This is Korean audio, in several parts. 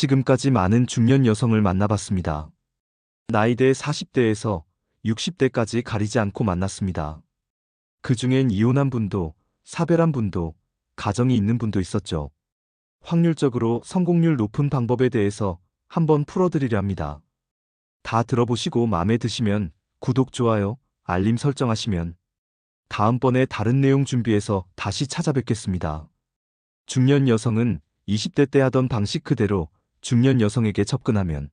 지금까지 많은 중년 여성을 만나봤습니다. 나이대 40대에서 60대까지 가리지 않고 만났습니다. 그중엔 이혼한 분도, 사별한 분도, 가정이 있는 분도 있었죠. 확률적으로 성공률 높은 방법에 대해서 한번 풀어드리려 합니다. 다 들어보시고 마음에 드시면 구독, 좋아요, 알림 설정하시면 다음번에 다른 내용 준비해서 다시 찾아뵙겠습니다. 중년 여성은 20대 때 하던 방식 그대로 중년 여성에게 접근하면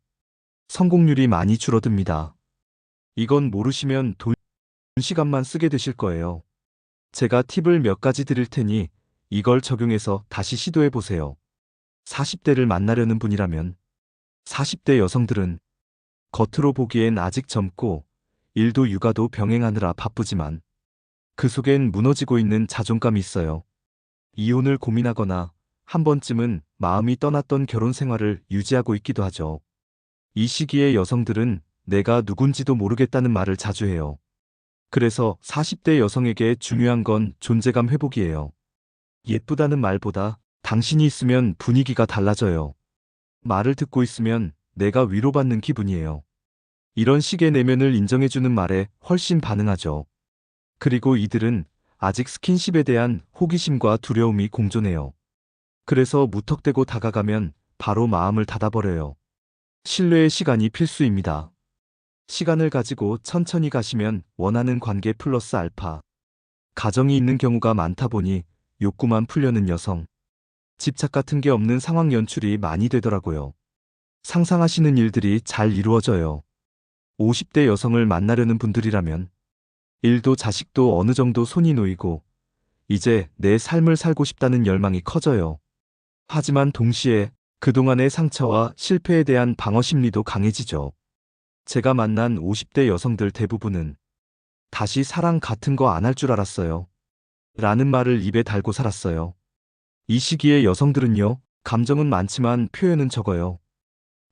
성공률이 많이 줄어듭니다. 이건 모르시면 돈 시간만 쓰게 되실 거예요. 제가 팁을 몇 가지 드릴 테니 이걸 적용해서 다시 시도해 보세요. 40대를 만나려는 분이라면 40대 여성들은 겉으로 보기엔 아직 젊고 일도 육아도 병행하느라 바쁘지만 그 속엔 무너지고 있는 자존감이 있어요. 이혼을 고민하거나 한 번쯤은 마음이 떠났던 결혼 생활을 유지하고 있기도 하죠. 이 시기의 여성들은 내가 누군지도 모르겠다는 말을 자주 해요. 그래서 40대 여성에게 중요한 건 존재감 회복이에요. 예쁘다는 말보다 당신이 있으면 분위기가 달라져요. 말을 듣고 있으면 내가 위로받는 기분이에요. 이런 식의 내면을 인정해주는 말에 훨씬 반응하죠. 그리고 이들은 아직 스킨십에 대한 호기심과 두려움이 공존해요. 그래서 무턱대고 다가가면 바로 마음을 닫아버려요. 신뢰의 시간이 필수입니다. 시간을 가지고 천천히 가시면 원하는 관계 플러스 알파. 가정이 있는 경우가 많다 보니 욕구만 풀려는 여성. 집착 같은 게 없는 상황 연출이 많이 되더라고요. 상상하시는 일들이 잘 이루어져요. 50대 여성을 만나려는 분들이라면 일도 자식도 어느 정도 손이 놓이고 이제 내 삶을 살고 싶다는 열망이 커져요. 하지만 동시에 그동안의 상처와 실패에 대한 방어 심리도 강해지죠. 제가 만난 50대 여성들 대부분은 다시 사랑 같은 거 안 할 줄 알았어요. 라는 말을 입에 달고 살았어요. 이 시기의 여성들은요, 감정은 많지만 표현은 적어요.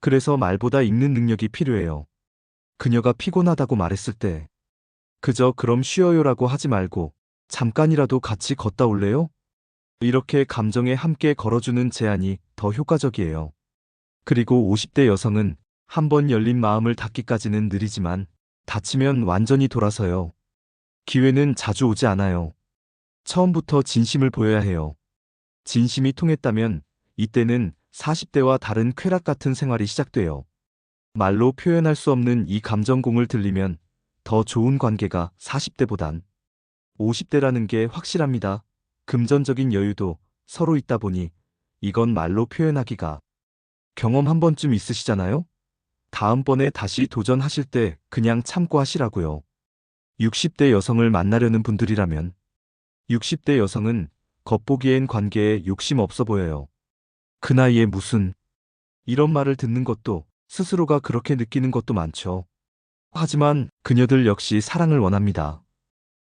그래서 말보다 읽는 능력이 필요해요. 그녀가 피곤하다고 말했을 때 그저 그럼 쉬어요라고 하지 말고 잠깐이라도 같이 걷다 올래요? 이렇게 감정에 함께 걸어주는 제안이 더 효과적이에요. 그리고 50대 여성은 한 번 열린 마음을 닫기까지는 느리지만 닫히면 완전히 돌아서요. 기회는 자주 오지 않아요. 처음부터 진심을 보여야 해요. 진심이 통했다면 이때는 40대와 다른 쾌락 같은 생활이 시작돼요. 말로 표현할 수 없는 이 감정공을 들리면 더 좋은 관계가 40대보단 50대라는 게 확실합니다. 금전적인 여유도 서로 있다 보니 이건 말로 표현하기가. 경험 한 번쯤 있으시잖아요? 다음번에 다시 도전하실 때 그냥 참고 하시라고요. 60대 여성을 만나려는 분들이라면 60대 여성은 겉보기엔 관계에 욕심 없어 보여요. 그 나이에 무슨 이런 말을 듣는 것도 스스로가 그렇게 느끼는 것도 많죠. 하지만 그녀들 역시 사랑을 원합니다.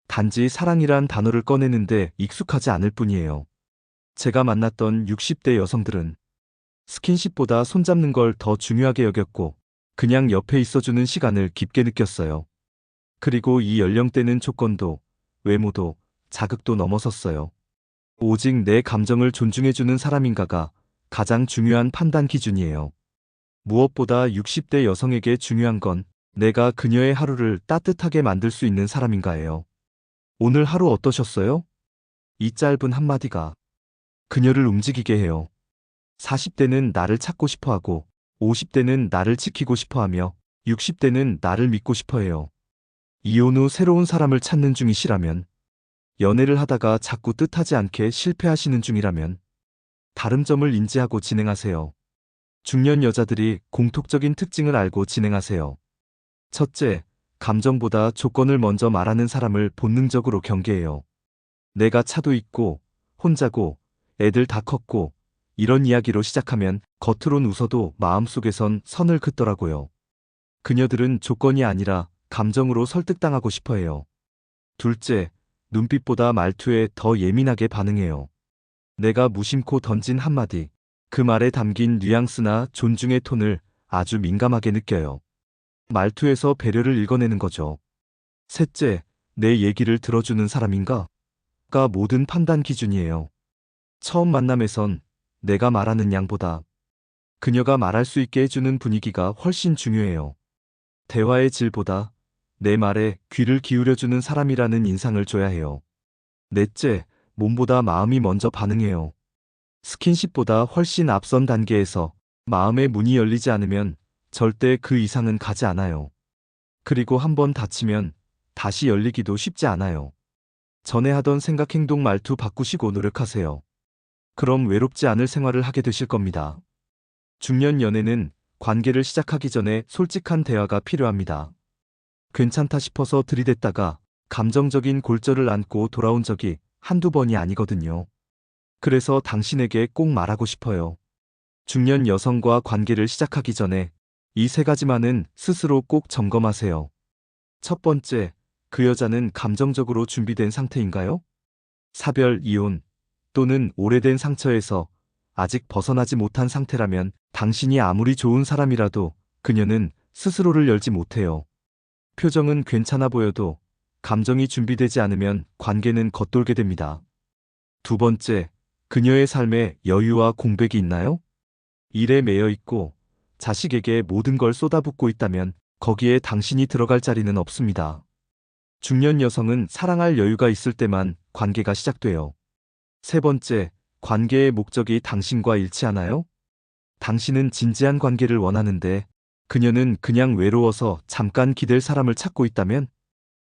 단지 사랑이란 단어를 꺼내는데 익숙하지 않을 뿐이에요. 제가 만났던 60대 여성들은 스킨십보다 손잡는 걸 더 중요하게 여겼고 그냥 옆에 있어주는 시간을 깊게 느꼈어요. 그리고 이 연령대는 조건도, 외모도, 자극도 넘어섰어요. 오직 내 감정을 존중해주는 사람인가가 가장 중요한 판단 기준이에요. 무엇보다 60대 여성에게 중요한 건 내가 그녀의 하루를 따뜻하게 만들 수 있는 사람인가예요. 오늘 하루 어떠셨어요? 이 짧은 한마디가 그녀를 움직이게 해요. 40대는 나를 찾고 싶어 하고 50대는 나를 지키고 싶어 하며 60대는 나를 믿고 싶어 해요. 이혼 후 새로운 사람을 찾는 중이시라면, 연애를 하다가 자꾸 뜻하지 않게 실패하시는 중이라면 다른 점을 인지하고 진행하세요. 중년 여자들이 공통적인 특징을 알고 진행하세요. 첫째, 감정보다 조건을 먼저 말하는 사람을 본능적으로 경계해요. 내가 차도 있고, 혼자고, 애들 다 컸고, 이런 이야기로 시작하면 겉으론 웃어도 마음속에선 선을 긋더라고요. 그녀들은 조건이 아니라 감정으로 설득당하고 싶어 해요. 둘째, 눈빛보다 말투에 더 예민하게 반응해요. 내가 무심코 던진 한마디, 그 말에 담긴 뉘앙스나 존중의 톤을 아주 민감하게 느껴요. 말투에서 배려를 읽어내는 거죠. 셋째, 내 얘기를 들어주는 사람인가? 가 모든 판단 기준이에요. 처음 만남에선 내가 말하는 양보다 그녀가 말할 수 있게 해주는 분위기가 훨씬 중요해요. 대화의 질보다 내 말에 귀를 기울여주는 사람이라는 인상을 줘야 해요. 넷째, 몸보다 마음이 먼저 반응해요. 스킨십보다 훨씬 앞선 단계에서 마음의 문이 열리지 않으면 절대 그 이상은 가지 않아요. 그리고 한번 닫히면 다시 열리기도 쉽지 않아요. 전에 하던 생각, 행동, 말투 바꾸시고 노력하세요. 그럼 외롭지 않을 생활을 하게 되실 겁니다. 중년 연애는 관계를 시작하기 전에 솔직한 대화가 필요합니다. 괜찮다 싶어서 들이댔다가 감정적인 골절을 안고 돌아온 적이 한두 번이 아니거든요. 그래서 당신에게 꼭 말하고 싶어요. 중년 여성과 관계를 시작하기 전에 이 세 가지만은 스스로 꼭 점검하세요. 첫 번째, 그 여자는 감정적으로 준비된 상태인가요? 사별, 이혼 또는 오래된 상처에서 아직 벗어나지 못한 상태라면 당신이 아무리 좋은 사람이라도 그녀는 스스로를 열지 못해요. 표정은 괜찮아 보여도 감정이 준비되지 않으면 관계는 겉돌게 됩니다. 두 번째, 그녀의 삶에 여유와 공백이 있나요? 일에 매여 있고 자식에게 모든 걸 쏟아붓고 있다면 거기에 당신이 들어갈 자리는 없습니다. 중년 여성은 사랑할 여유가 있을 때만 관계가 시작돼요. 세 번째, 관계의 목적이 당신과 일치하나요? 당신은 진지한 관계를 원하는데 그녀는 그냥 외로워서 잠깐 기댈 사람을 찾고 있다면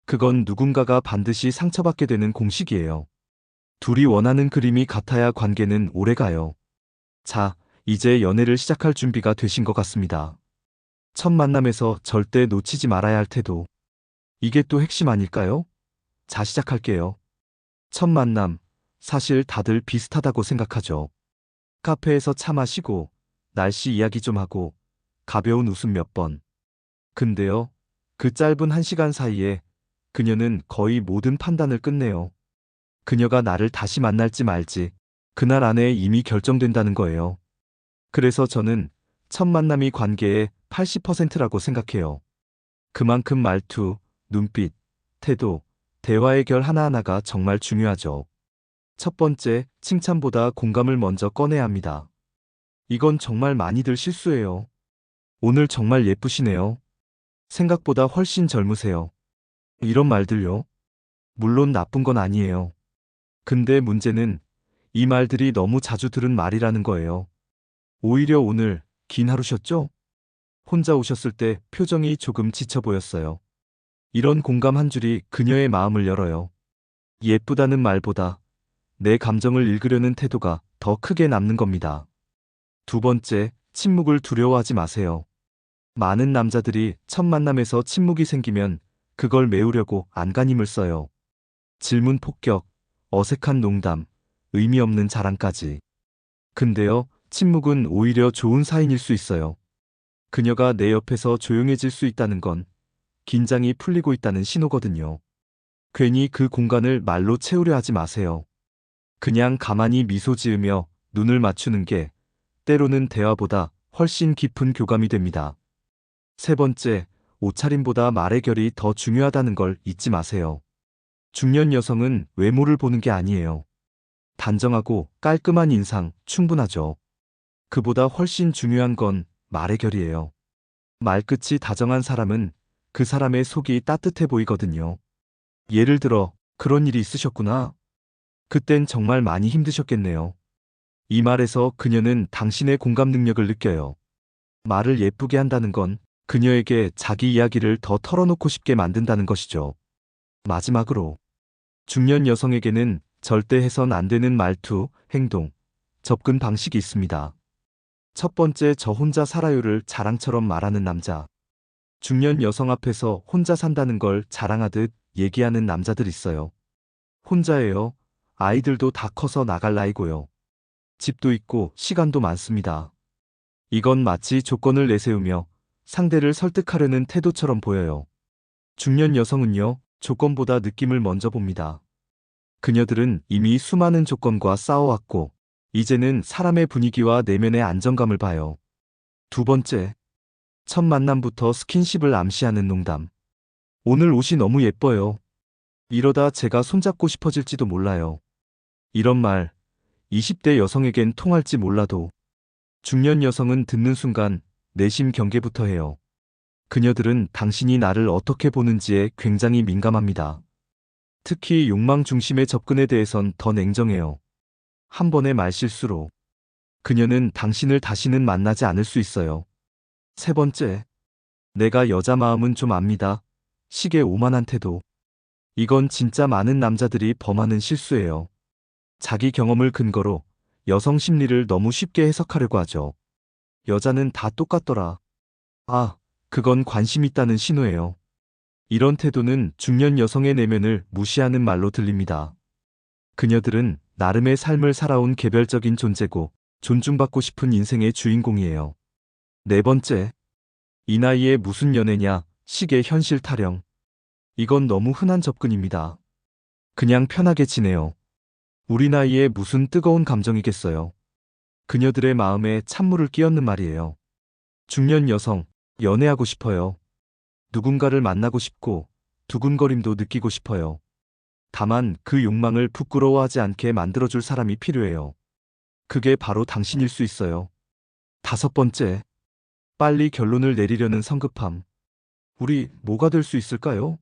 그건 누군가가 반드시 상처받게 되는 공식이에요. 둘이 원하는 그림이 같아야 관계는 오래가요. 자, 이제 연애를 시작할 준비가 되신 것 같습니다. 첫 만남에서 절대 놓치지 말아야 할 태도. 이게 또 핵심 아닐까요? 자, 시작할게요. 첫 만남. 사실 다들 비슷하다고 생각하죠. 카페에서 차 마시고, 날씨 이야기 좀 하고, 가벼운 웃음 몇 번. 근데요, 그 짧은 1시간 사이에 그녀는 거의 모든 판단을 끝내요. 그녀가 나를 다시 만날지 말지, 그날 안에 이미 결정된다는 거예요. 그래서 저는 첫 만남이 관계의 80%라고 생각해요. 그만큼 말투, 눈빛, 태도, 대화의 결 하나하나가 정말 중요하죠. 첫 번째, 칭찬보다 공감을 먼저 꺼내야 합니다. 이건 정말 많이들 실수해요. 오늘 정말 예쁘시네요. 생각보다 훨씬 젊으세요. 이런 말들요. 물론 나쁜 건 아니에요. 근데 문제는 이 말들이 너무 자주 들은 말이라는 거예요. 오히려 오늘 긴 하루셨죠? 혼자 오셨을 때 표정이 조금 지쳐 보였어요. 이런 공감 한 줄이 그녀의 마음을 열어요. 예쁘다는 말보다 내 감정을 읽으려는 태도가 더 크게 남는 겁니다. 두 번째, 침묵을 두려워하지 마세요. 많은 남자들이 첫 만남에서 침묵이 생기면 그걸 메우려고 안간힘을 써요. 질문 폭격, 어색한 농담, 의미 없는 자랑까지. 근데요, 침묵은 오히려 좋은 사인일 수 있어요. 그녀가 내 옆에서 조용해질 수 있다는 건 긴장이 풀리고 있다는 신호거든요. 괜히 그 공간을 말로 채우려 하지 마세요. 그냥 가만히 미소 지으며 눈을 맞추는 게 때로는 대화보다 훨씬 깊은 교감이 됩니다. 세 번째, 옷차림보다 말의 결이 더 중요하다는 걸 잊지 마세요. 중년 여성은 외모를 보는 게 아니에요. 단정하고 깔끔한 인상 충분하죠. 그보다 훨씬 중요한 건 말의 결이에요. 말끝이 다정한 사람은 그 사람의 속이 따뜻해 보이거든요. 예를 들어, 그런 일이 있으셨구나. 그땐 정말 많이 힘드셨겠네요. 이 말에서 그녀는 당신의 공감 능력을 느껴요. 말을 예쁘게 한다는 건 그녀에게 자기 이야기를 더 털어놓고 싶게 만든다는 것이죠. 마지막으로, 중년 여성에게는 절대 해선 안 되는 말투, 행동, 접근 방식이 있습니다. 첫 번째, 저 혼자 살아요를 자랑처럼 말하는 남자. 중년 여성 앞에서 혼자 산다는 걸 자랑하듯 얘기하는 남자들 있어요. 혼자예요. 아이들도 다 커서 나갈 나이고요. 집도 있고 시간도 많습니다. 이건 마치 조건을 내세우며 상대를 설득하려는 태도처럼 보여요. 중년 여성은요, 조건보다 느낌을 먼저 봅니다. 그녀들은 이미 수많은 조건과 싸워왔고, 이제는 사람의 분위기와 내면의 안정감을 봐요. 두 번째, 첫 만남부터 스킨십을 암시하는 농담. 오늘 옷이 너무 예뻐요. 이러다 제가 손잡고 싶어질지도 몰라요. 이런 말, 20대 여성에겐 통할지 몰라도 중년 여성은 듣는 순간 내심 경계부터 해요. 그녀들은 당신이 나를 어떻게 보는지에 굉장히 민감합니다. 특히 욕망 중심의 접근에 대해선 더 냉정해요. 한 번의 말실수로 그녀는 당신을 다시는 만나지 않을 수 있어요. 세 번째, 내가 여자 마음은 좀 압니다. 식의 오만한 태도. 이건 진짜 많은 남자들이 범하는 실수예요. 자기 경험을 근거로 여성 심리를 너무 쉽게 해석하려고 하죠. 여자는 다 똑같더라. 아, 그건 관심 있다는 신호예요. 이런 태도는 중년 여성의 내면을 무시하는 말로 들립니다. 그녀들은 나름의 삶을 살아온 개별적인 존재고 존중받고 싶은 인생의 주인공이에요. 네 번째, 이 나이에 무슨 연애냐, 식의 현실 타령. 이건 너무 흔한 접근입니다. 그냥 편하게 지내요. 우리 나이에 무슨 뜨거운 감정이겠어요. 그녀들의 마음에 찬물을 끼얹는 말이에요. 중년 여성, 연애하고 싶어요. 누군가를 만나고 싶고 두근거림도 느끼고 싶어요. 다만 그 욕망을 부끄러워하지 않게 만들어줄 사람이 필요해요. 그게 바로 당신일 수 있어요. 다섯 번째, 빨리 결론을 내리려는 성급함. 우리 뭐가 될 수 있을까요?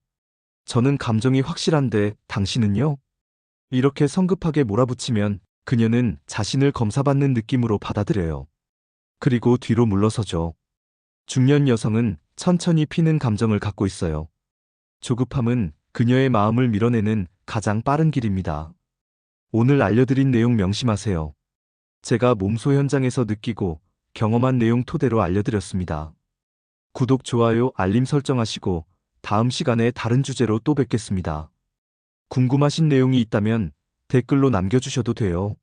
저는 감정이 확실한데 당신은요? 이렇게 성급하게 몰아붙이면 그녀는 자신을 검사받는 느낌으로 받아들여요. 그리고 뒤로 물러서죠. 중년 여성은 천천히 피는 감정을 갖고 있어요. 조급함은 그녀의 마음을 밀어내는 가장 빠른 길입니다. 오늘 알려드린 내용 명심하세요. 제가 몸소 현장에서 느끼고 경험한 내용 토대로 알려드렸습니다. 구독, 좋아요, 알림 설정하시고 다음 시간에 다른 주제로 또 뵙겠습니다. 궁금하신 내용이 있다면 댓글로 남겨주셔도 돼요.